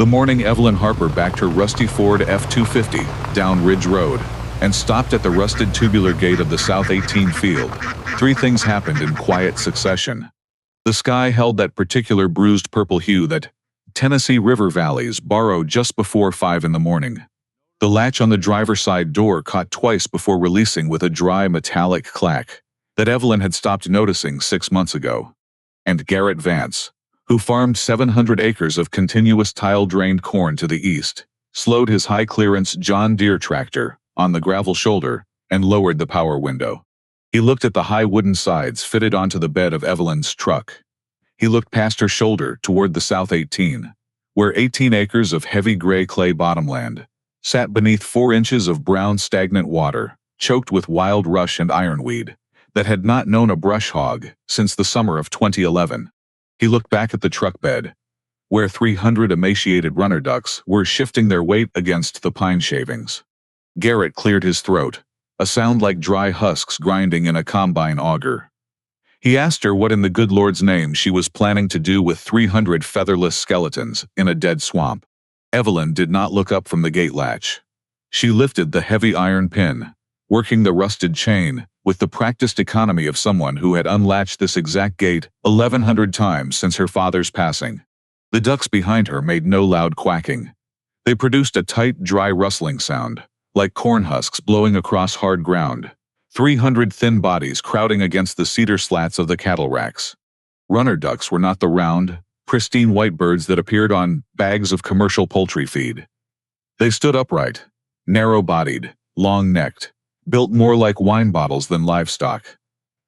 The morning Evelyn Harper backed her rusty Ford F-250 down Ridge Road and stopped at the rusted tubular gate of the South 18 field. Three things happened in quiet succession. The sky held that particular bruised purple hue that Tennessee river valleys borrow just before 5 in the morning. The latch on the driver's side door caught twice before releasing with a dry metallic clack that Evelyn had stopped noticing 6 months ago. And Garrett Vance, who farmed 700 acres of continuous tile-drained corn to the east, slowed his high-clearance John Deere tractor on the gravel shoulder and lowered the power window. He looked at the high wooden sides fitted onto the bed of Evelyn's truck. He looked past her shoulder toward the South 18, where 18 acres of heavy gray clay bottomland sat beneath 4 inches of brown stagnant water, choked with wild rush and ironweed, that had not known a brush hog since the summer of 2011. He looked back at the truck bed, where 300 emaciated runner ducks were shifting their weight against the pine shavings. Garrett cleared his throat, a sound like dry husks grinding in a combine auger. He asked her what in the good Lord's name she was planning to do with 300 featherless skeletons in a dead swamp. Evelyn did not look up from the gate latch. She lifted the heavy iron pin, working the rusted chain with the practiced economy of someone who had unlatched this exact gate 1,100 times since her father's passing. The ducks behind her made no loud quacking. They produced a tight, dry rustling sound, like corn husks blowing across hard ground, 300 thin bodies crowding against the cedar slats of the cattle racks. Runner ducks were not the round, pristine white birds that appeared on bags of commercial poultry feed. They stood upright, narrow-bodied, long-necked, built more like wine bottles than livestock.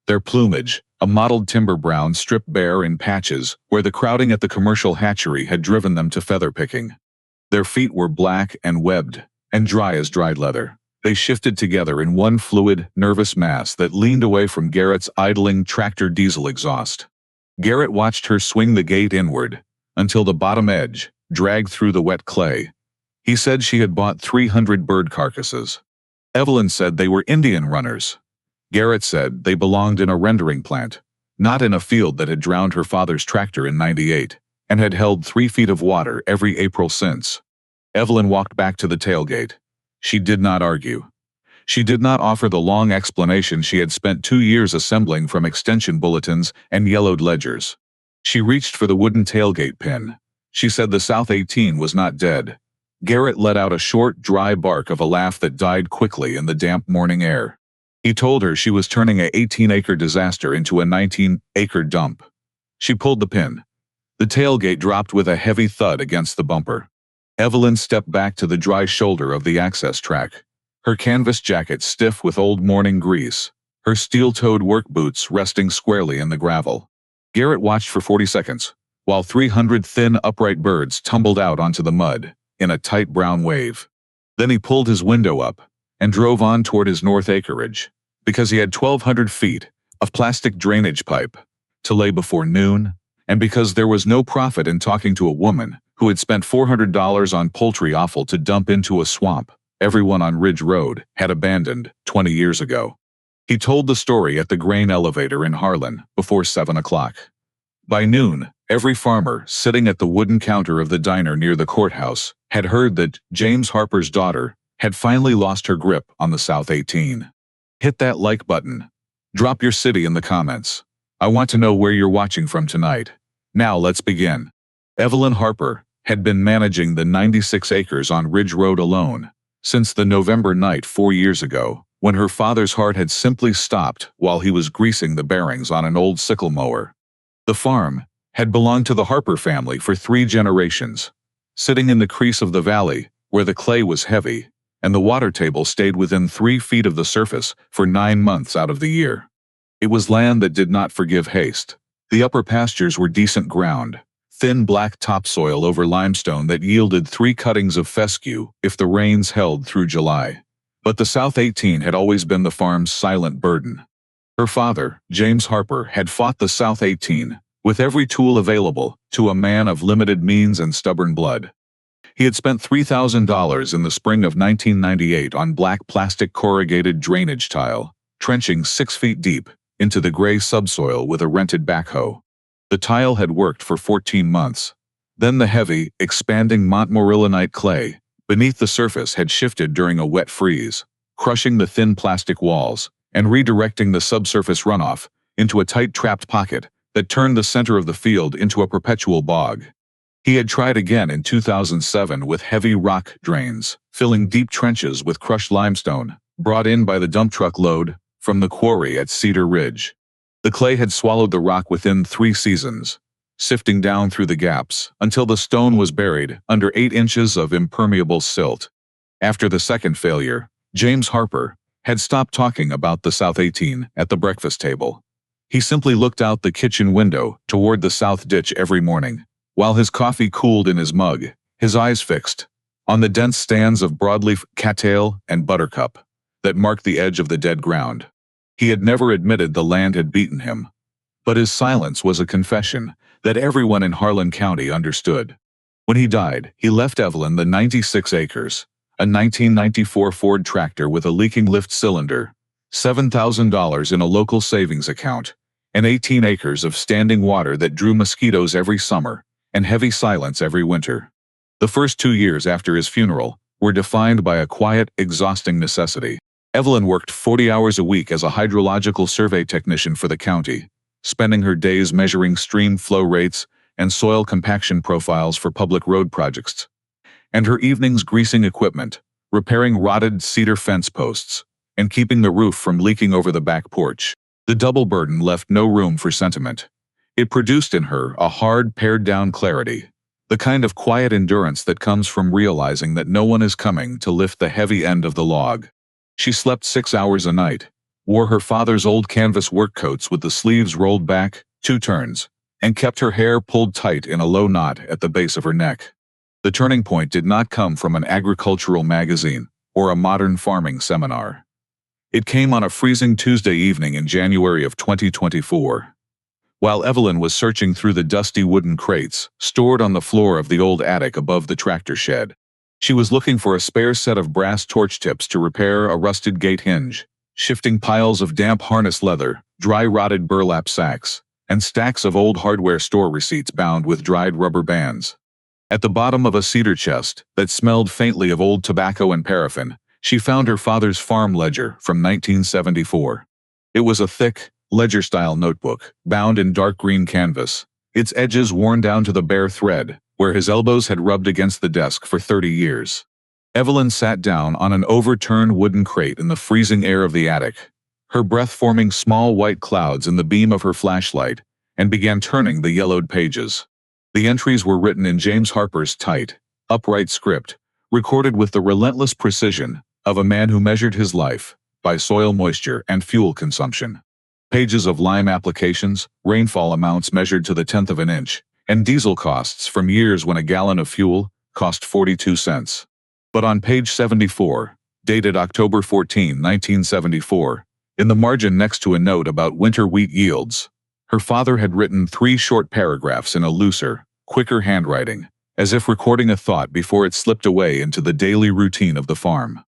Their plumage, a mottled timber brown, stripped bare in patches where the crowding at the commercial hatchery had driven them to feather picking. Their feet were black and webbed, and dry as dried leather. They shifted together in one fluid, nervous mass that leaned away from Garrett's idling tractor diesel exhaust. Garrett watched her swing the gate inward, until the bottom edge dragged through the wet clay. He said she had bought 300 bird carcasses. Evelyn said they were Indian runners. Garrett said they belonged in a rendering plant, not in a field that had drowned her father's tractor in '98, and had held 3 feet of water every April since. Evelyn walked back to the tailgate. She did not argue. She did not offer the long explanation she had spent 2 years assembling from extension bulletins and yellowed ledgers. She reached for the wooden tailgate pin. She said the South 18 was not dead. Garrett let out a short, dry bark of a laugh that died quickly in the damp morning air. He told her she was turning a 18-acre disaster into a 19-acre dump. She pulled the pin. The tailgate dropped with a heavy thud against the bumper. Evelyn stepped back to the dry shoulder of the access track, her canvas jacket stiff with old morning grease, her steel-toed work boots resting squarely in the gravel. Garrett watched for 40 seconds, while 300 thin, upright birds tumbled out onto the mud in a tight brown wave. Then he pulled his window up and drove on toward his north acreage, because he had 1,200 feet of plastic drainage pipe to lay before noon, and because there was no profit in talking to a woman who had spent $400 on poultry offal to dump into a swamp everyone on Ridge Road had abandoned 20 years ago. He told the story at the grain elevator in Harlan before 7 o'clock. By noon, every farmer sitting at the wooden counter of the diner near the courthouse had heard that James Harper's daughter had finally lost her grip on the South 18. Hit that like button. Drop your city in the comments. I want to know where you're watching from tonight. Now let's begin. Evelyn Harper had been managing the 96 acres on Ridge Road alone since the November night 4 years ago, when her father's heart had simply stopped while he was greasing the bearings on an old sickle mower. The farm had belonged to the Harper family for 3 generations, sitting in the crease of the valley where the clay was heavy and the water table stayed within 3 feet of the surface for 9 months out of the year. It was land that did not forgive haste. The upper pastures were decent ground, thin black topsoil over limestone that yielded 3 cuttings of fescue if the rains held through July. But the South 18 had always been the farm's silent burden. Her father, James Harper, had fought the South 18 with every tool available to a man of limited means and stubborn blood. He had spent $3,000 in the spring of 1998 on black plastic corrugated drainage tile, trenching 6 feet deep into the gray subsoil with a rented backhoe. The tile had worked for 14 months, Then the heavy, expanding montmorillonite clay beneath the surface had shifted during a wet freeze, crushing the thin plastic walls and redirecting the subsurface runoff into a tight trapped pocket that turned the center of the field into a perpetual bog. He had tried again in 2007 with heavy rock drains, filling deep trenches with crushed limestone, brought in by the dump truck load from the quarry at Cedar Ridge. The clay had swallowed the rock within 3 seasons, sifting down through the gaps until the stone was buried under 8 inches of impermeable silt. After the second failure, James Harper had stopped talking about the South 18 at the breakfast table. He simply looked out the kitchen window toward the south ditch every morning, while his coffee cooled in his mug, his eyes fixed on the dense stands of broadleaf cattail and buttercup that marked the edge of the dead ground. He had never admitted the land had beaten him, but his silence was a confession that everyone in Harlan County understood. When he died, he left Evelyn the 96 acres, a 1994 Ford tractor with a leaking lift cylinder, $7,000 in a local savings account, and 18 acres of standing water that drew mosquitoes every summer and heavy silence every winter. The first 2 years after his funeral were defined by a quiet, exhausting necessity. Evelyn worked 40 hours a week as a hydrological survey technician for the county, spending her days measuring stream flow rates and soil compaction profiles for public road projects, and her evenings greasing equipment, repairing rotted cedar fence posts, and keeping the roof from leaking over the back porch. The double burden left no room for sentiment. It produced in her a hard, pared-down clarity, the kind of quiet endurance that comes from realizing that no one is coming to lift the heavy end of the log. She slept 6 hours a night, wore her father's old canvas work coats with the sleeves rolled back 2 turns, and kept her hair pulled tight in a low knot at the base of her neck. The turning point did not come from an agricultural magazine or a modern farming seminar. It came on a freezing Tuesday evening in January of 2024. While Evelyn was searching through the dusty wooden crates stored on the floor of the old attic above the tractor shed, she was looking for a spare set of brass torch tips to repair a rusted gate hinge, shifting piles of damp harness leather, dry rotted burlap sacks, and stacks of old hardware store receipts bound with dried rubber bands. At the bottom of a cedar chest that smelled faintly of old tobacco and paraffin, she found her father's farm ledger from 1974. It was a thick, ledger-style notebook, bound in dark green canvas, its edges worn down to the bare thread, where his elbows had rubbed against the desk for 30 years. Evelyn sat down on an overturned wooden crate in the freezing air of the attic, her breath forming small white clouds in the beam of her flashlight, and began turning the yellowed pages. The entries were written in James Harper's tight, upright script, recorded with the relentless precision of a man who measured his life by soil moisture and fuel consumption. Pages of lime applications, rainfall amounts measured to the 1/10 of an inch, and diesel costs from years when a gallon of fuel cost 42 cents. But on page 74, dated October 14, 1974, in the margin next to a note about winter wheat yields, her father had written 3 short paragraphs in a looser, quicker handwriting, as if recording a thought before it slipped away into the daily routine of the farm.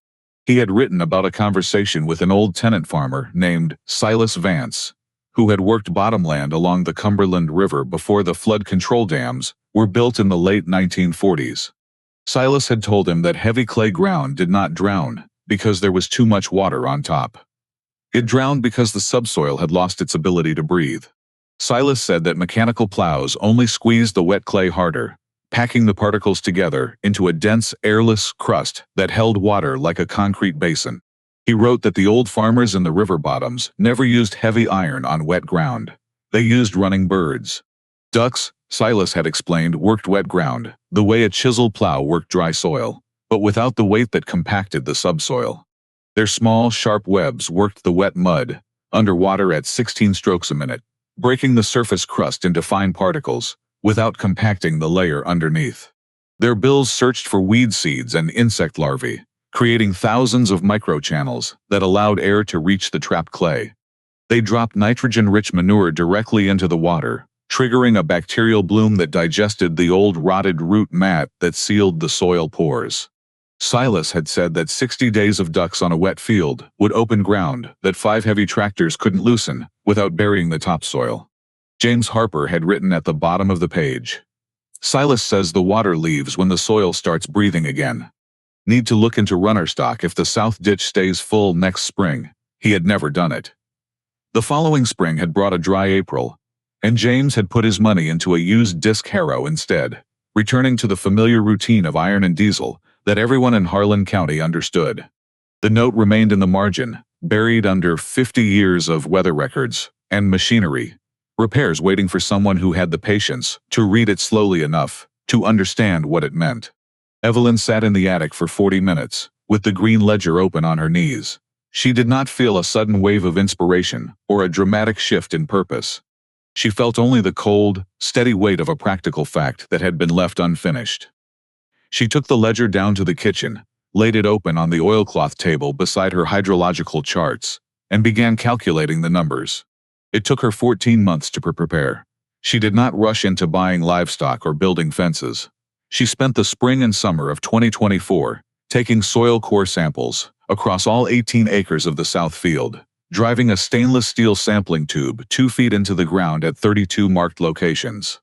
He had written about a conversation with an old tenant farmer named Silas Vance, who had worked bottomland along the Cumberland River before the flood control dams were built in the late 1940s. Silas had told him that heavy clay ground did not drown because there was too much water on top. It drowned because the subsoil had lost its ability to breathe. Silas said that mechanical plows only squeezed the wet clay harder, packing the particles together into a dense, airless crust that held water like a concrete basin. He wrote that the old farmers in the river bottoms never used heavy iron on wet ground. They used running birds. Ducks, Silas had explained, worked wet ground, the way a chisel plow worked dry soil, but without the weight that compacted the subsoil. Their small, sharp webs worked the wet mud, underwater at 16 strokes a minute, breaking the surface crust into fine particles, without compacting the layer underneath. Their bills searched for weed seeds and insect larvae, creating thousands of microchannels that allowed air to reach the trapped clay. They dropped nitrogen-rich manure directly into the water, triggering a bacterial bloom that digested the old rotted root mat that sealed the soil pores. Silas had said that 60 days of ducks on a wet field would open ground that 5 heavy tractors couldn't loosen without burying the topsoil. James Harper had written at the bottom of the page, Silas says the water leaves when the soil starts breathing again. Need to look into runner stock if the south ditch stays full next spring. He had never done it. The following spring had brought a dry April, and James had put his money into a used disc harrow instead, returning to the familiar routine of iron and diesel that everyone in Harlan County understood. The note remained in the margin, buried under 50 years of weather records and machinery, repairs waiting for someone who had the patience to read it slowly enough to understand what it meant. Evelyn sat in the attic for 40 minutes, with the green ledger open on her knees. She did not feel a sudden wave of inspiration or a dramatic shift in purpose. She felt only the cold, steady weight of a practical fact that had been left unfinished. She took the ledger down to the kitchen, laid it open on the oilcloth table beside her hydrological charts, and began calculating the numbers. It took her 14 months to prepare. She did not rush into buying livestock or building fences. She spent the spring and summer of 2024 taking soil core samples across all 18 acres of the south field, driving a stainless steel sampling tube 2 feet into the ground at 32 marked locations.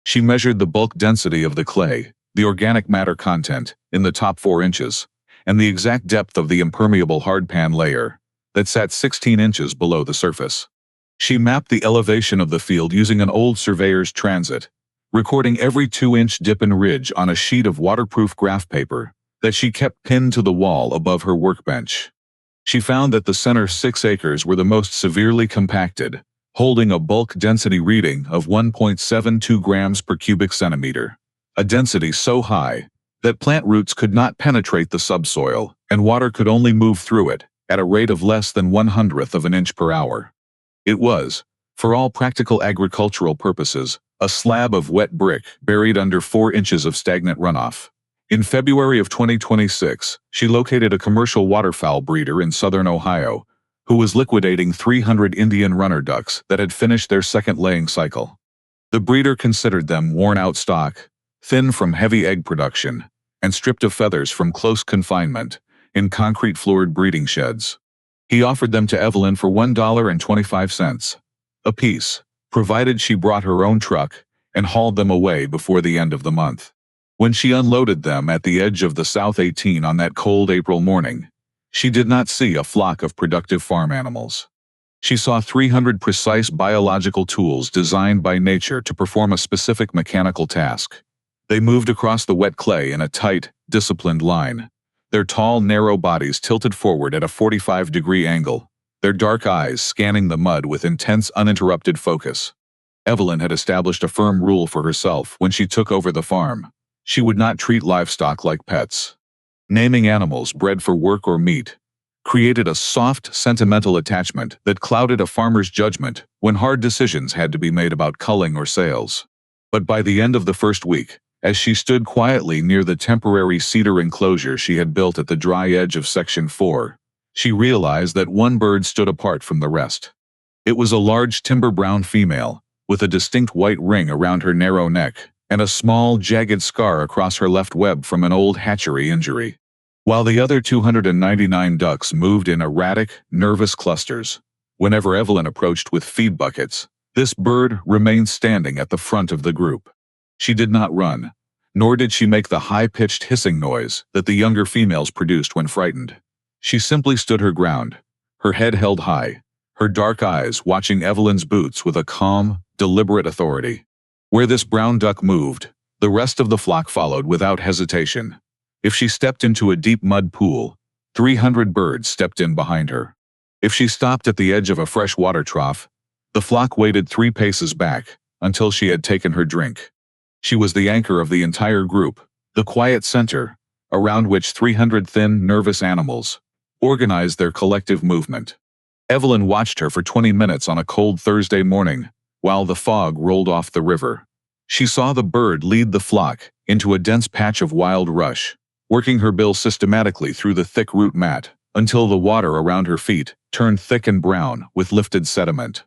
She measured the bulk density of the clay, the organic matter content in the top 4 inches, and the exact depth of the impermeable hardpan layer that sat 16 inches below the surface. She mapped the elevation of the field using an old surveyor's transit, recording every 2-inch dip and ridge on a sheet of waterproof graph paper that she kept pinned to the wall above her workbench. She found that the center 6 acres were the most severely compacted, holding a bulk density reading of 1.72 grams per cubic centimeter, a density so high that plant roots could not penetrate the subsoil and water could only move through it at a rate of less than 1/100th of an inch per hour. It was, for all practical agricultural purposes, a slab of wet brick buried under 4 inches of stagnant runoff. In February of 2026, she located a commercial waterfowl breeder in southern Ohio who was liquidating 300 Indian runner ducks that had finished their second laying cycle. The breeder considered them worn-out stock, thin from heavy egg production, and stripped of feathers from close confinement in concrete-floored breeding sheds. He offered them to Evelyn for $1.25 a piece, provided she brought her own truck and hauled them away before the end of the month. When she unloaded them at the edge of the South 18 on that cold April morning, she did not see a flock of productive farm animals. She saw 300 precise biological tools designed by nature to perform a specific mechanical task. They moved across the wet clay in a tight, disciplined line, their tall, narrow bodies tilted forward at a 45-degree angle, their dark eyes scanning the mud with intense, uninterrupted focus. Evelyn had established a firm rule for herself when she took over the farm. She would not treat livestock like pets. Naming animals bred for work or meat created a soft, sentimental attachment that clouded a farmer's judgment when hard decisions had to be made about culling or sales. But by the end of the first week, as she stood quietly near the temporary cedar enclosure she had built at the dry edge of Section 4, she realized that one bird stood apart from the rest. It was a large timber-brown female, with a distinct white ring around her narrow neck and a small, jagged scar across her left web from an old hatchery injury. While the other 299 ducks moved in erratic, nervous clusters, whenever Evelyn approached with feed buckets, this bird remained standing at the front of the group. She did not run, nor did she make the high-pitched hissing noise that the younger females produced when frightened. She simply stood her ground, her head held high, her dark eyes watching Evelyn's boots with a calm, deliberate authority. Where this brown duck moved, the rest of the flock followed without hesitation. If she stepped into a deep mud pool, 300 birds stepped in behind her. If she stopped at the edge of a fresh water trough, the flock waited 3 paces back until she had taken her drink. She was the anchor of the entire group, the quiet center, around which 300 thin, nervous animals organized their collective movement. Evelyn watched her for 20 minutes on a cold Thursday morning, while the fog rolled off the river. She saw the bird lead the flock into a dense patch of wild rush, working her bill systematically through the thick root mat until the water around her feet turned thick and brown with lifted sediment.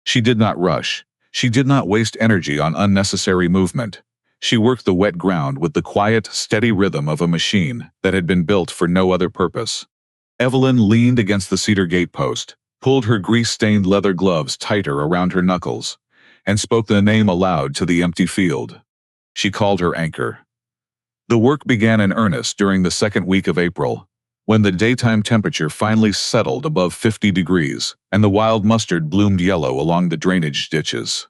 She did not rush. She did not waste energy on unnecessary movement. She worked the wet ground with the quiet, steady rhythm of a machine that had been built for no other purpose. Evelyn leaned against the cedar gatepost, pulled her grease-stained leather gloves tighter around her knuckles, and spoke the name aloud to the empty field. She called her anchor. The work began in earnest during the second week of April, when the daytime temperature finally settled above 50 degrees, and the wild mustard bloomed yellow along the drainage ditches.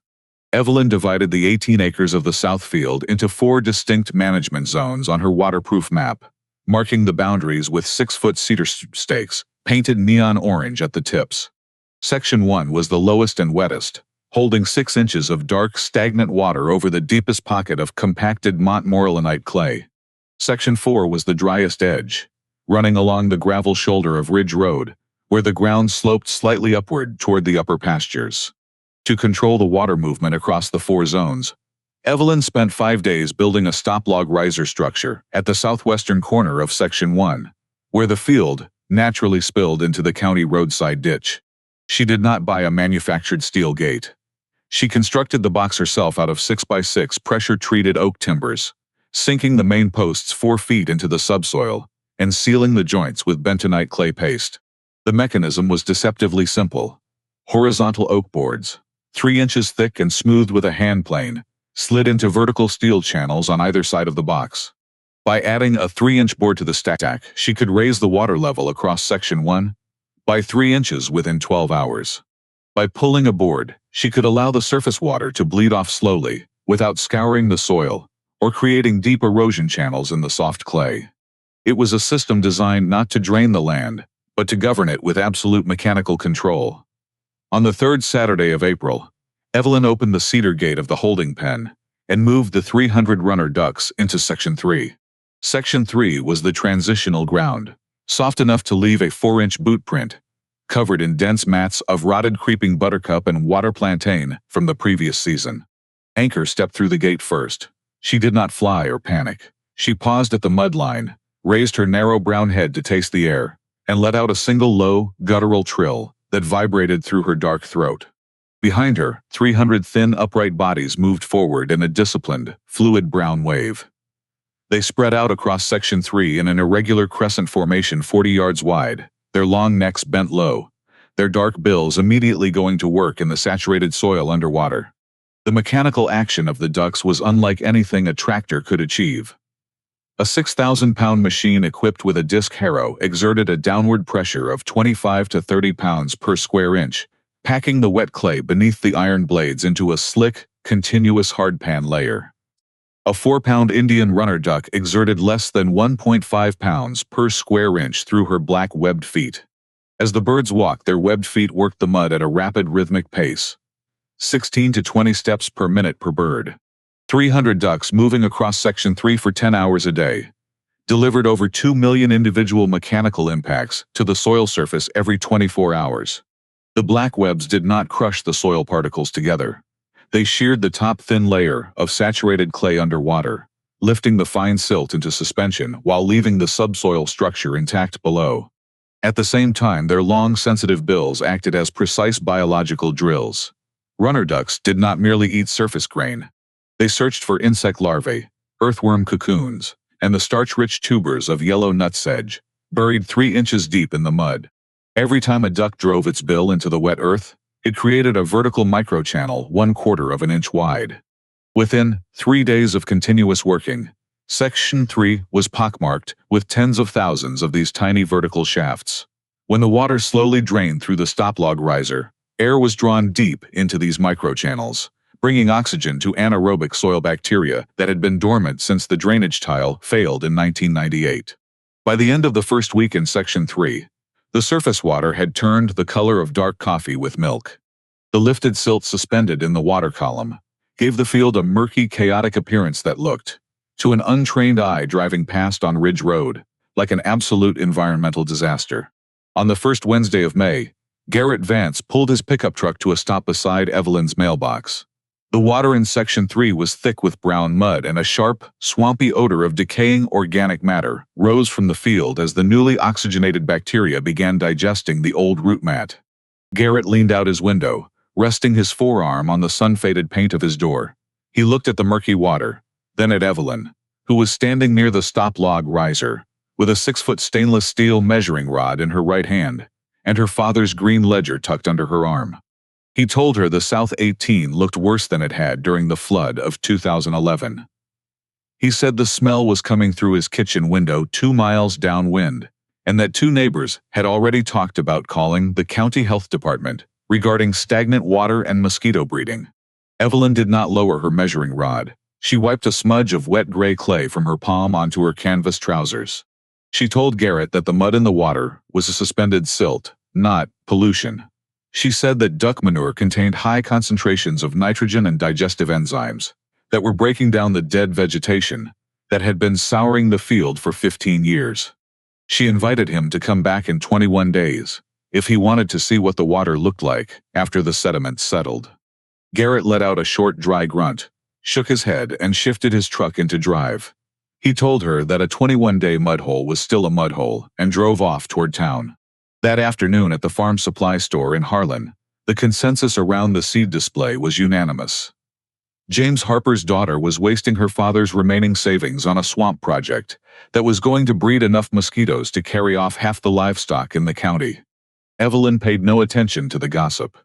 Evelyn divided the 18 acres of the South Field into 4 distinct management zones on her waterproof map, marking the boundaries with 6-foot cedar stakes, painted neon orange at the tips. Section 1 was the lowest and wettest, holding 6 inches of dark, stagnant water over the deepest pocket of compacted montmorillonite clay. Section 4 was the driest edge, running along the gravel shoulder of Ridge Road, where the ground sloped slightly upward toward the upper pastures. To control the water movement across the 4 zones, Evelyn spent 5 days building a stop-log riser structure at the southwestern corner of Section 1, where the field naturally spilled into the county roadside ditch. She did not buy a manufactured steel gate. She constructed the box herself out of 6x6 pressure-treated oak timbers, sinking the main posts 4 feet into the subsoil and sealing the joints with bentonite clay paste. The mechanism was deceptively simple. Horizontal oak boards, 3 inches thick and smoothed with a hand plane, slid into vertical steel channels on either side of the box. By adding a 3-inch board to the stack, she could raise the water level across Section 1 by 3 inches within 12 hours. By pulling a board, she could allow the surface water to bleed off slowly, without scouring the soil or creating deep erosion channels in the soft clay. It was a system designed not to drain the land, but to govern it with absolute mechanical control. On the 3rd Saturday of April, Evelyn opened the cedar gate of the holding pen and moved the 300 runner ducks into Section 3. Section 3 was the transitional ground, soft enough to leave a 4-inch boot print, covered in dense mats of rotted creeping buttercup and water plantain from the previous season. Anchor stepped through the gate first. She did not fly or panic. She paused at the mud line, raised her narrow brown head to taste the air, and let out a single low, guttural trill that vibrated through her dark throat. Behind her, 300 thin, upright bodies moved forward in a disciplined, fluid brown wave. They spread out across Section 3 in an irregular crescent formation 40 yards wide, their long necks bent low, their dark bills immediately going to work in the saturated soil underwater. The mechanical action of the ducks was unlike anything a tractor could achieve. A 6,000-pound machine equipped with a disc harrow exerted a downward pressure of 25 to 30 pounds per square inch, packing the wet clay beneath the iron blades into a slick, continuous hardpan layer. A 4-pound Indian runner duck exerted less than 1.5 pounds per square inch through her black webbed feet. As the birds walked, their webbed feet worked the mud at a rapid rhythmic pace, 16 to 20 steps per minute per bird. 300 ducks moving across Section 3 for 10 hours a day delivered over 2 million individual mechanical impacts to the soil surface every 24 hours. The black webs did not crush the soil particles together. They sheared the top thin layer of saturated clay underwater, lifting the fine silt into suspension while leaving the subsoil structure intact below. At the same time, their long, sensitive bills acted as precise biological drills. Runner ducks did not merely eat surface grain. They searched for insect larvae, earthworm cocoons, and the starch-rich tubers of yellow nutsedge, buried 3 inches deep in the mud. Every time a duck drove its bill into the wet earth, it created a vertical microchannel 1/4 of an inch wide. Within 3 days of continuous working, Section 3 was pockmarked with tens of thousands of these tiny vertical shafts. When the water slowly drained through the stop-log riser, air was drawn deep into these microchannels, bringing oxygen to anaerobic soil bacteria that had been dormant since the drainage tile failed in 1998. By the end of the first week in Section 3, the surface water had turned the color of dark coffee with milk. The lifted silt suspended in the water column gave the field a murky, chaotic appearance that looked, to an untrained eye driving past on Ridge Road, like an absolute environmental disaster. On the first Wednesday of May, Garrett Vance pulled his pickup truck to a stop beside Evelyn's mailbox. The water in Section 3 was thick with brown mud, and a sharp, swampy odor of decaying organic matter rose from the field as the newly oxygenated bacteria began digesting the old root mat. Garrett leaned out his window, resting his forearm on the sun-faded paint of his door. He looked at the murky water, then at Evelyn, who was standing near the stop-log riser, with a 6-foot stainless steel measuring rod in her right hand, and her father's green ledger tucked under her arm. He told her the South 18 looked worse than it had during the flood of 2011. He said the smell was coming through his kitchen window 2 miles downwind, and that 2 neighbors had already talked about calling the county health department regarding stagnant water and mosquito breeding. Evelyn did not lower her measuring rod. She wiped a smudge of wet gray clay from her palm onto her canvas trousers. She told Garrett that the mud in the water was a suspended silt, not pollution. She said that duck manure contained high concentrations of nitrogen and digestive enzymes that were breaking down the dead vegetation that had been souring the field for 15 years. She invited him to come back in 21 days if he wanted to see what the water looked like after the sediment settled. Garrett let out a short, dry grunt, shook his head, and shifted his truck into drive. He told her that a 21-day mudhole was still a mudhole and drove off toward town. That afternoon at the farm supply store in Harlan, the consensus around the seed display was unanimous. James Harper's daughter was wasting her father's remaining savings on a swamp project that was going to breed enough mosquitoes to carry off half the livestock in the county. Evelyn paid no attention to the gossip.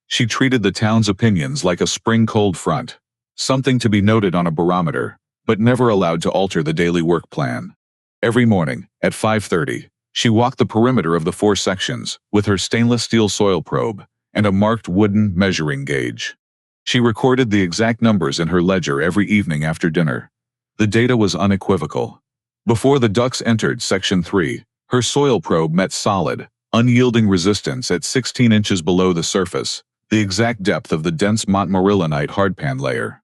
She treated the town's opinions like a spring cold front, something to be noted on a barometer, but never allowed to alter the daily work plan. Every morning, at 5:30, she walked the perimeter of the 4 sections with her stainless steel soil probe and a marked wooden measuring gauge. She recorded the exact numbers in her ledger every evening after dinner. The data was unequivocal. Before the ducks entered Section 3, her soil probe met solid, unyielding resistance at 16 inches below the surface, the exact depth of the dense montmorillonite hardpan layer.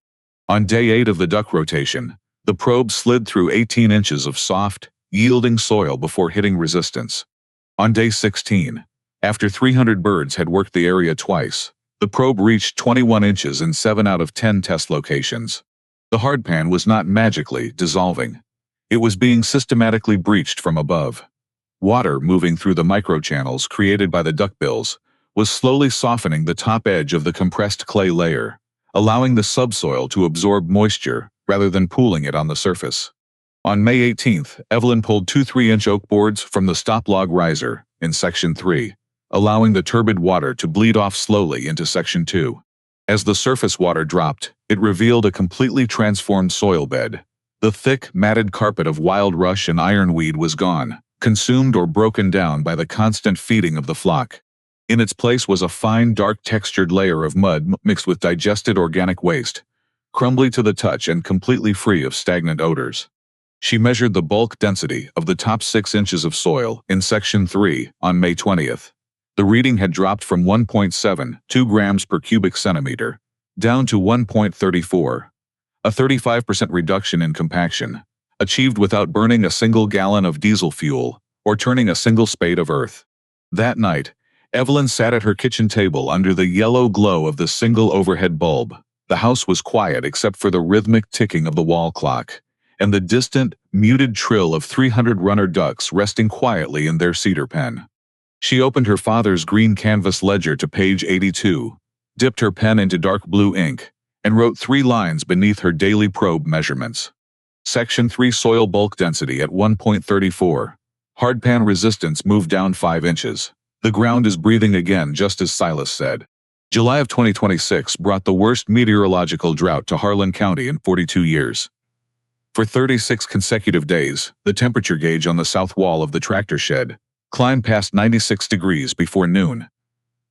On day 8 of the duck rotation, the probe slid through 18 inches of soft, yielding soil before hitting resistance. On day 16, after 300 birds had worked the area twice, the probe reached 21 inches in 7 out of 10 test locations. The hardpan was not magically dissolving. It was being systematically breached from above. Water moving through the microchannels created by the duckbills was slowly softening the top edge of the compressed clay layer, allowing the subsoil to absorb moisture rather than pooling it on the surface. On May 18th, Evelyn pulled 2 3-inch oak boards from the stop log riser in Section 3, allowing the turbid water to bleed off slowly into Section 2. As the surface water dropped, it revealed a completely transformed soil bed. The thick, matted carpet of wild rush and ironweed was gone, consumed or broken down by the constant feeding of the flock. In its place was a fine, dark-textured layer of mud mixed with digested organic waste, crumbly to the touch and completely free of stagnant odors. She measured the bulk density of the top 6 inches of soil in Section 3 on May 20th. The reading had dropped from 1.72 grams per cubic centimeter down to 1.34, a 35% reduction in compaction, achieved without burning a single gallon of diesel fuel or turning a single spade of earth. That night, Evelyn sat at her kitchen table under the yellow glow of the single overhead bulb. The house was quiet except for the rhythmic ticking of the wall clock and the distant, muted trill of 300 runner ducks resting quietly in their cedar pen. She opened her father's green canvas ledger to page 82, dipped her pen into dark blue ink, and wrote 3 lines beneath her daily probe measurements. Section 3 soil bulk density at 1.34. Hardpan resistance moved down 5 inches. The ground is breathing again, just as Silas said. July of 2026 brought the worst meteorological drought to Harlan County in 42 years. For 36 consecutive days, the temperature gauge on the south wall of the tractor shed climbed past 96 degrees before noon,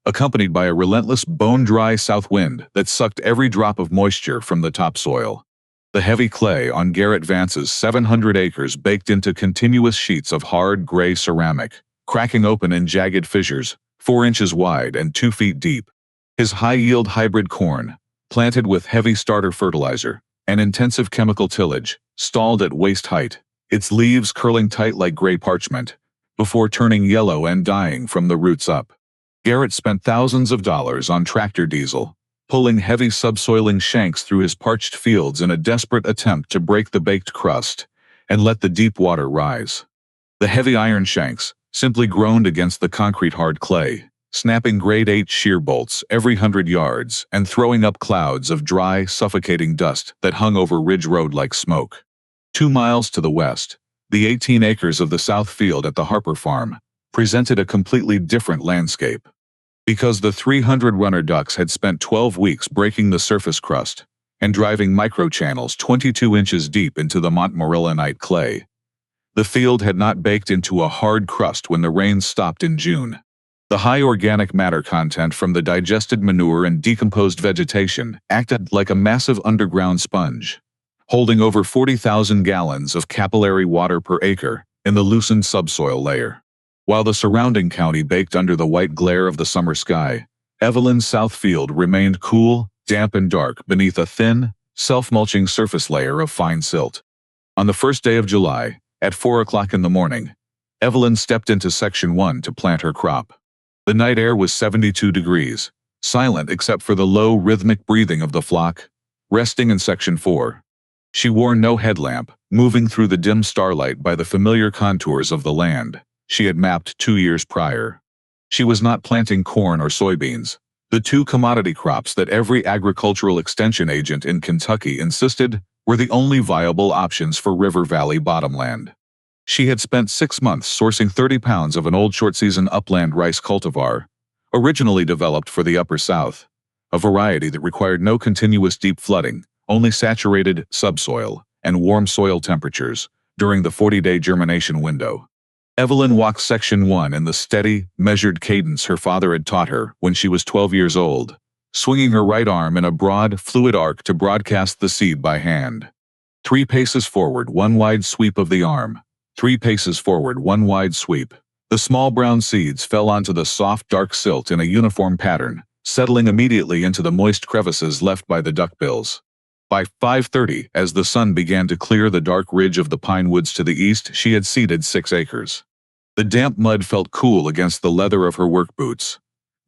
accompanied by a relentless bone-dry south wind that sucked every drop of moisture from the topsoil. The heavy clay on Garrett Vance's 700 acres baked into continuous sheets of hard, gray ceramic, cracking open in jagged fissures, 4 inches wide and 2 feet deep. His high-yield hybrid corn, planted with heavy starter fertilizer and intensive chemical tillage, stalled at waist height, its leaves curling tight like gray parchment, before turning yellow and dying from the roots up. Garrett spent thousands of dollars on tractor diesel, pulling heavy subsoiling shanks through his parched fields in a desperate attempt to break the baked crust and let the deep water rise. The heavy iron shanks simply groaned against the concrete hard clay, snapping grade 8 shear bolts every 100 yards and throwing up clouds of dry, suffocating dust that hung over Ridge Road like smoke. 2 miles to the west, the 18 acres of the south field at the Harper farm presented a completely different landscape. Because the 300 runner ducks had spent 12 weeks breaking the surface crust and driving microchannels 22 inches deep into the Montmorillonite clay. The field had not baked into a hard crust when the rains stopped in June. The high organic matter content from the digested manure and decomposed vegetation acted like a massive underground sponge, holding over 40,000 gallons of capillary water per acre in the loosened subsoil layer. While the surrounding county baked under the white glare of the summer sky, Evelyn's south field remained cool, damp and dark beneath a thin, self-mulching surface layer of fine silt. On the first day of July, at 4 o'clock in the morning, Evelyn stepped into Section 1 to plant her crop. The night air was 72 degrees, silent except for the low, rhythmic breathing of the flock, resting in Section 4. She wore no headlamp, moving through the dim starlight by the familiar contours of the land she had mapped 2 years prior. She was not planting corn or soybeans, the two commodity crops that every agricultural extension agent in Kentucky insisted were the only viable options for River Valley bottomland. She had spent 6 months sourcing 30 pounds of an old short-season upland rice cultivar, originally developed for the Upper South, a variety that required no continuous deep flooding, only saturated subsoil and warm soil temperatures during the 40-day germination window. Evelyn walked Section 1 in the steady, measured cadence her father had taught her when she was 12 years old, swinging her right arm in a broad, fluid arc to broadcast the seed by hand. 3 paces forward, 1 wide sweep of the arm. 3 paces forward, 1 wide sweep. The small brown seeds fell onto the soft, dark silt in a uniform pattern, settling immediately into the moist crevices left by the duckbills. By 5:30, as the sun began to clear the dark ridge of the pine woods to the east, she had seeded 6 acres. The damp mud felt cool against the leather of her work boots.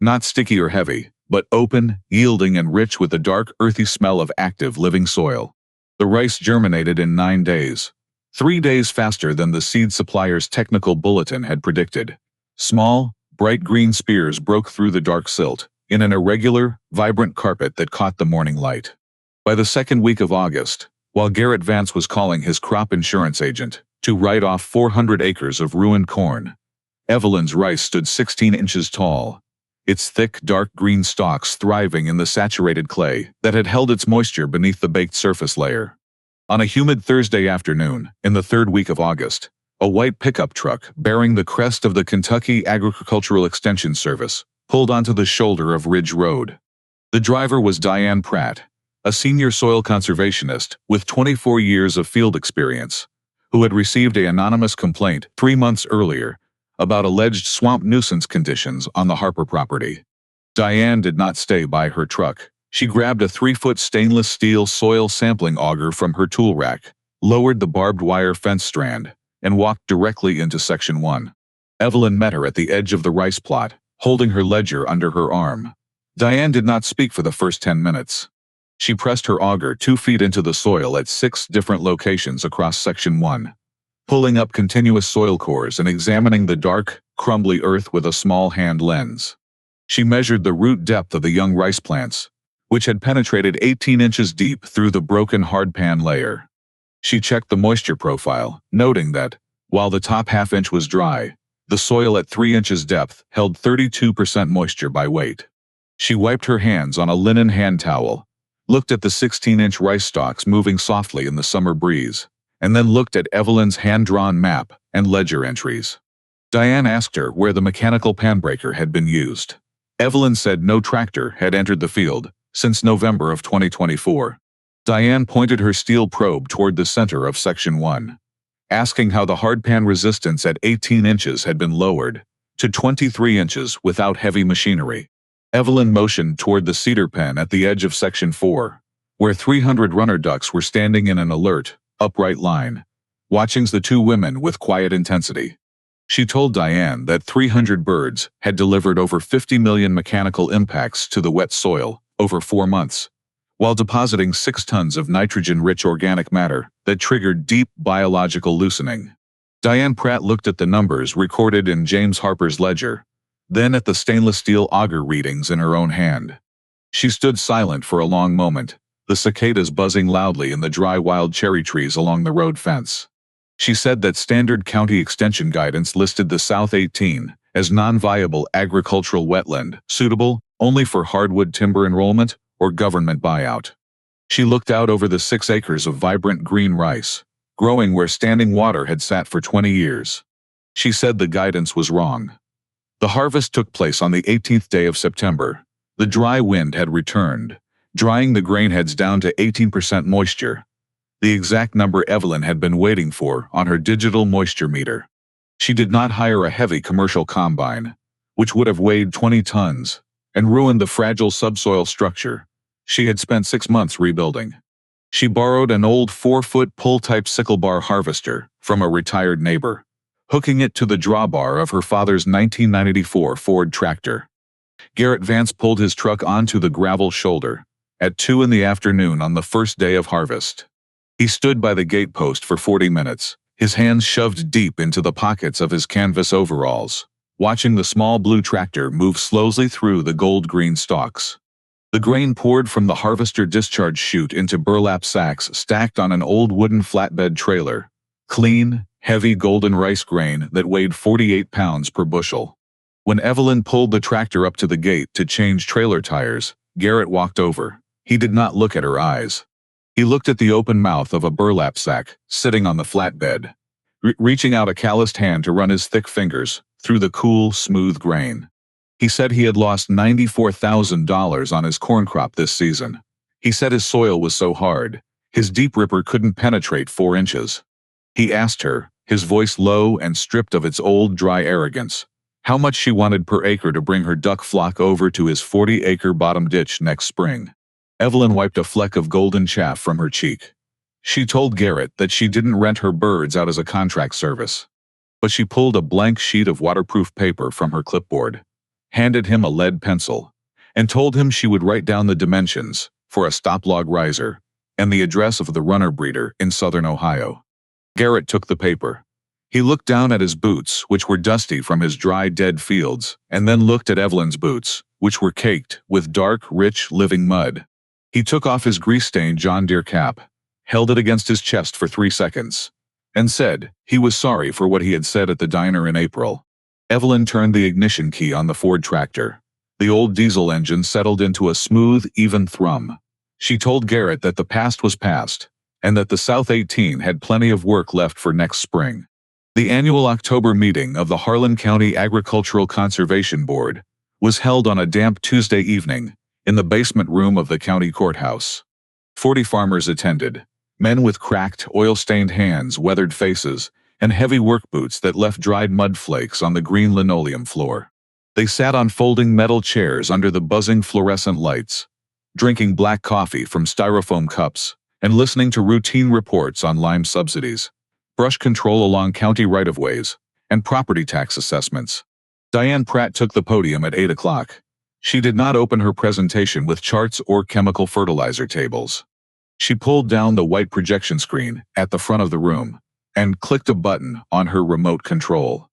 Not sticky or heavy, but open, yielding and rich with the dark, earthy smell of active, living soil. The rice germinated in 9 days. 3 days faster than the seed supplier's technical bulletin had predicted. Small, bright green spears broke through the dark silt, in an irregular, vibrant carpet that caught the morning light. By the second week of August, while Garrett Vance was calling his crop insurance agent to write off 400 acres of ruined corn, Evelyn's rice stood 16 inches tall, its thick, dark green stalks thriving in the saturated clay that had held its moisture beneath the baked surface layer. On a humid Thursday afternoon, in the 3rd week of August, a white pickup truck bearing the crest of the Kentucky Agricultural Extension Service pulled onto the shoulder of Ridge Road. The driver was Diane Pratt, a senior soil conservationist with 24 years of field experience, who had received an anonymous complaint 3 months earlier about alleged swamp nuisance conditions on the Harper property. Diane did not stay by her truck. She grabbed a 3-foot stainless steel soil sampling auger from her tool rack, lowered the barbed wire fence strand, and walked directly into Section 1. Evelyn met her at the edge of the rice plot, holding her ledger under her arm. Diane did not speak for the first 10 minutes. She pressed her auger 2 feet into the soil at 6 different locations across Section 1, pulling up continuous soil cores and examining the dark, crumbly earth with a small hand lens. She measured the root depth of the young rice plants, which had penetrated 18 inches deep through the broken hardpan layer. She checked the moisture profile, noting that, while the top half-inch was dry, the soil at 3 inches depth held 32% moisture by weight. She wiped her hands on a linen hand towel, looked at the 16-inch rice stalks moving softly in the summer breeze, and then looked at Evelyn's hand-drawn map and ledger entries. Diane asked her where the mechanical panbreaker had been used. Evelyn said no tractor had entered the field since November of 2024. Diane pointed her steel probe toward the center of Section 1, asking how the hardpan resistance at 18 inches had been lowered to 23 inches without heavy machinery. Evelyn motioned toward the cedar pen at the edge of Section 4, where 300 runner ducks were standing in an alert, upright line, watching the 2 women with quiet intensity. She told Diane that 300 birds had delivered over 50 million mechanical impacts to the wet soil over 4 months, while depositing 6 tons of nitrogen-rich organic matter that triggered deep biological loosening. Diane Pratt looked at the numbers recorded in James Harper's ledger, then at the stainless steel auger readings in her own hand. She stood silent for a long moment, the cicadas buzzing loudly in the dry wild cherry trees along the road fence. She said that standard county extension guidance listed the South 18 as non-viable agricultural wetland, suitable only for hardwood timber enrollment or government buyout. She looked out over the 6 acres of vibrant green rice, growing where standing water had sat for 20 years. She said the guidance was wrong. The harvest took place on the 18th day of September. The dry wind had returned, drying the grain heads down to 18% moisture, the exact number Evelyn had been waiting for on her digital moisture meter. She did not hire a heavy commercial combine, which would have weighed 20 tons, and ruined the fragile subsoil structure she had spent 6 months rebuilding. She borrowed an old 4-foot pull-type sickle bar harvester from a retired neighbor, hooking it to the drawbar of her father's 1994 Ford tractor. Garrett Vance pulled his truck onto the gravel shoulder at 2 in the afternoon on the first day of harvest. He stood by the gate post for 40 minutes, his hands shoved deep into the pockets of his canvas overalls, watching the small blue tractor move slowly through the gold-green stalks. The grain poured from the harvester discharge chute into burlap sacks stacked on an old wooden flatbed trailer, clean, heavy golden rice grain that weighed 48 pounds per bushel. When Evelyn pulled the tractor up to the gate to change trailer tires, Garrett walked over. He did not look at her eyes. He looked at the open mouth of a burlap sack sitting on the flatbed, reaching out a calloused hand to run his thick fingers through the cool, smooth grain. He said he had lost $94,000 on his corn crop this season. He said his soil was so hard, his deep ripper couldn't penetrate 4 inches. He asked her, his voice low and stripped of its old, dry arrogance, how much she wanted per acre to bring her duck flock over to his 40-acre bottom ditch next spring. Evelyn wiped a fleck of golden chaff from her cheek. She told Garrett that she didn't rent her birds out as a contract service. But she pulled a blank sheet of waterproof paper from her clipboard, handed him a lead pencil, and told him she would write down the dimensions for a stop-log riser and the address of the runner breeder in southern Ohio. Garrett took the paper. He looked down at his boots, which were dusty from his dry, dead fields, and then looked at Evelyn's boots, which were caked with dark, rich, living mud. He took off his grease-stained John Deere cap, held it against his chest for 3 seconds, and said he was sorry for what he had said at the diner in April. Evelyn turned the ignition key on the Ford tractor. The old diesel engine settled into a smooth, even thrum. She told Garrett that the past was past, and that the South 18 had plenty of work left for next spring. The annual October meeting of the Harlan County Agricultural Conservation Board was held on a damp Tuesday evening in the basement room of the county courthouse. 40 farmers attended, men with cracked, oil-stained hands, weathered faces, and heavy work boots that left dried mud flakes on the green linoleum floor. They sat on folding metal chairs under the buzzing fluorescent lights, drinking black coffee from styrofoam cups, and listening to routine reports on lime subsidies, brush control along county right-of-ways, and property tax assessments. Diane Pratt took the podium at 8 o'clock. She did not open her presentation with charts or chemical fertilizer tables. She pulled down the white projection screen at the front of the room and clicked a button on her remote control.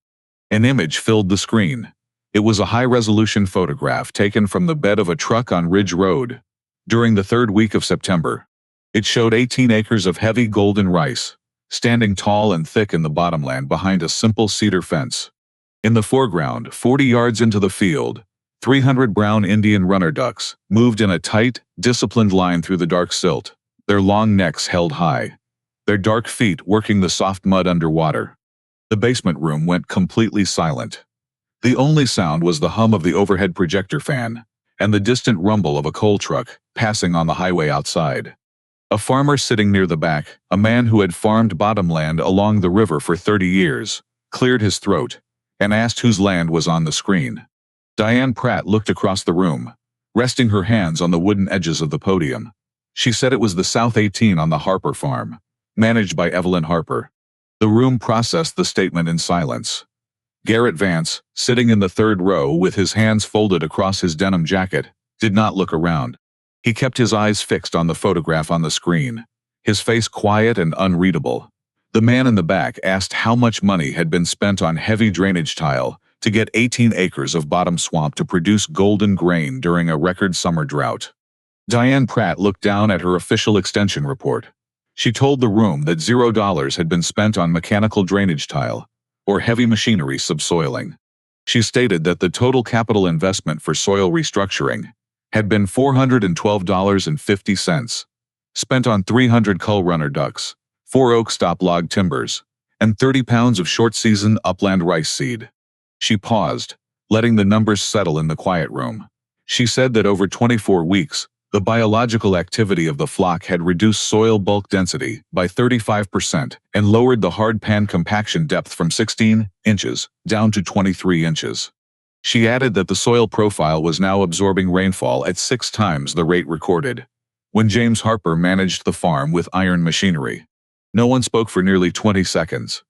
An image filled the screen. It was a high-resolution photograph taken from the bed of a truck on Ridge Road during the 3rd week of September. It showed 18 acres of heavy golden rice, standing tall and thick in the bottomland behind a simple cedar fence. In the foreground, 40 yards into the field, 300 brown Indian runner ducks moved in a tight, disciplined line through the dark silt, their long necks held high, their dark feet working the soft mud underwater. The basement room went completely silent. The only sound was the hum of the overhead projector fan and the distant rumble of a coal truck passing on the highway outside. A farmer sitting near the back, a man who had farmed bottomland along the river for 30 years, cleared his throat and asked whose land was on the screen. Diane Pratt looked across the room, resting her hands on the wooden edges of the podium. She said it was the South 18 on the Harper farm, managed by Evelyn Harper. The room processed the statement in silence. Garrett Vance, sitting in the 3rd row with his hands folded across his denim jacket, did not look around. He kept his eyes fixed on the photograph on the screen, his face quiet and unreadable. The man in the back asked how much money had been spent on heavy drainage tile to get 18 acres of bottom swamp to produce golden grain during a record summer drought. Diane Pratt looked down at her official extension report. She told the room that $0 had been spent on mechanical drainage tile or heavy machinery subsoiling. She stated that the total capital investment for soil restructuring had been $412.50, spent on 300 cull runner ducks, 4 oak stop log timbers, and 30 pounds of short-season upland rice seed. She paused, letting the numbers settle in the quiet room. She said that over 24 weeks, the biological activity of the flock had reduced soil bulk density by 35% and lowered the hardpan compaction depth from 16 inches down to 23 inches. She added that the soil profile was now absorbing rainfall at 6 times the rate recorded when James Harper managed the farm with iron machinery. No one spoke for nearly 20 seconds.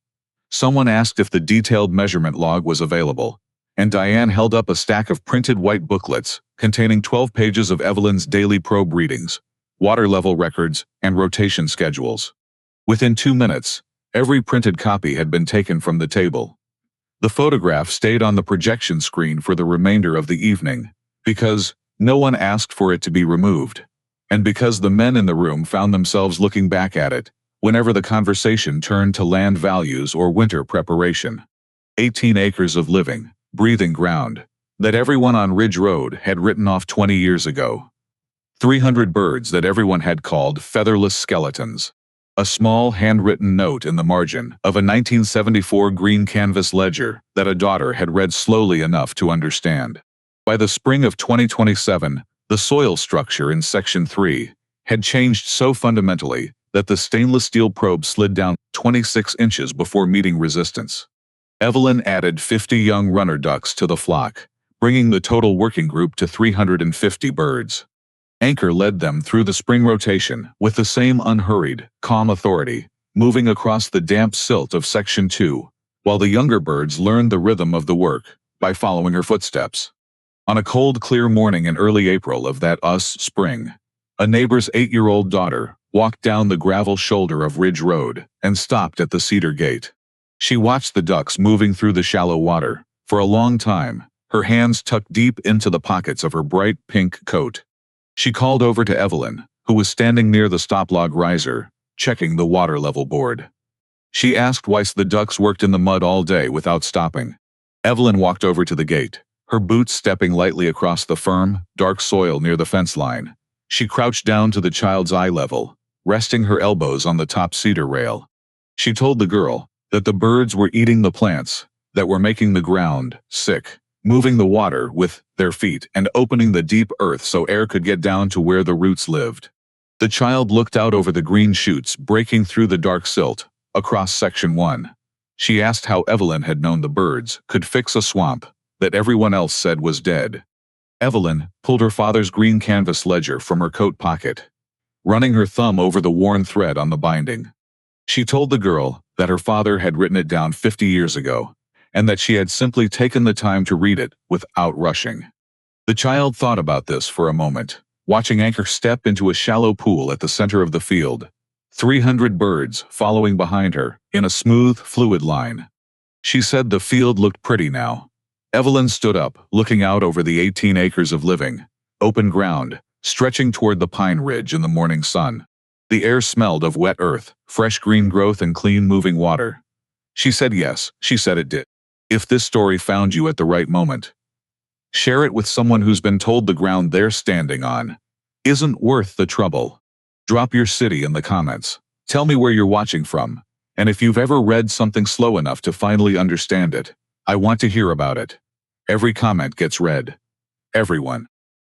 Someone asked if the detailed measurement log was available, and Diane held up a stack of printed white booklets containing 12 pages of Evelyn's daily probe readings, water level records, and rotation schedules. Within 2 minutes, every printed copy had been taken from the table. The photograph stayed on the projection screen for the remainder of the evening, because no one asked for it to be removed, and because the men in the room found themselves looking back at it whenever the conversation turned to land values or winter preparation. 18 acres of living, breathing ground that everyone on Ridge Road had written off 20 years ago. 300 birds that everyone had called featherless skeletons. A small handwritten note in the margin of a 1974 green canvas ledger that a daughter had read slowly enough to understand. By the spring of 2027, the soil structure in Section 3 had changed so fundamentally that the stainless steel probe slid down 26 inches before meeting resistance. Evelyn added 50 young runner ducks to the flock, bringing the total working group to 350 birds. Anchor led them through the spring rotation with the same unhurried, calm authority, moving across the damp silt of Section 2, while the younger birds learned the rhythm of the work by following her footsteps. On a cold, clear morning in early April of that spring, a neighbor's 8-year-old daughter walked down the gravel shoulder of Ridge Road and stopped at the cedar gate. She watched the ducks moving through the shallow water for a long time, her hands tucked deep into the pockets of her bright pink coat. She called over to Evelyn, who was standing near the stop-log riser, checking the water level board. She asked why the ducks worked in the mud all day without stopping. Evelyn walked over to the gate, her boots stepping lightly across the firm, dark soil near the fence line. She crouched down to the child's eye level, resting her elbows on the top cedar rail. She told the girl that the birds were eating the plants that were making the ground sick, moving the water with their feet and opening the deep earth so air could get down to where the roots lived. The child looked out over the green shoots breaking through the dark silt across Section 1. She asked how Evelyn had known the birds could fix a swamp that everyone else said was dead. Evelyn pulled her father's green canvas ledger from her coat pocket, running her thumb over the worn thread on the binding. She told the girl that her father had written it down 50 years ago, and that she had simply taken the time to read it without rushing. The child thought about this for a moment, watching Anchor step into a shallow pool at the center of the field, 300 birds following behind her in a smooth, fluid line. She said the field looked pretty now. Evelyn stood up, looking out over the 18 acres of living, open ground, stretching toward the pine ridge in the morning sun. The air smelled of wet earth, fresh green growth, and clean moving water. She said yes, she said it did. If this story found you at the right moment, share it with someone who's been told the ground they're standing on isn't worth the trouble. Drop your city in the comments. Tell me where you're watching from, and if you've ever read something slow enough to finally understand it, I want to hear about it. Every comment gets read. Everyone.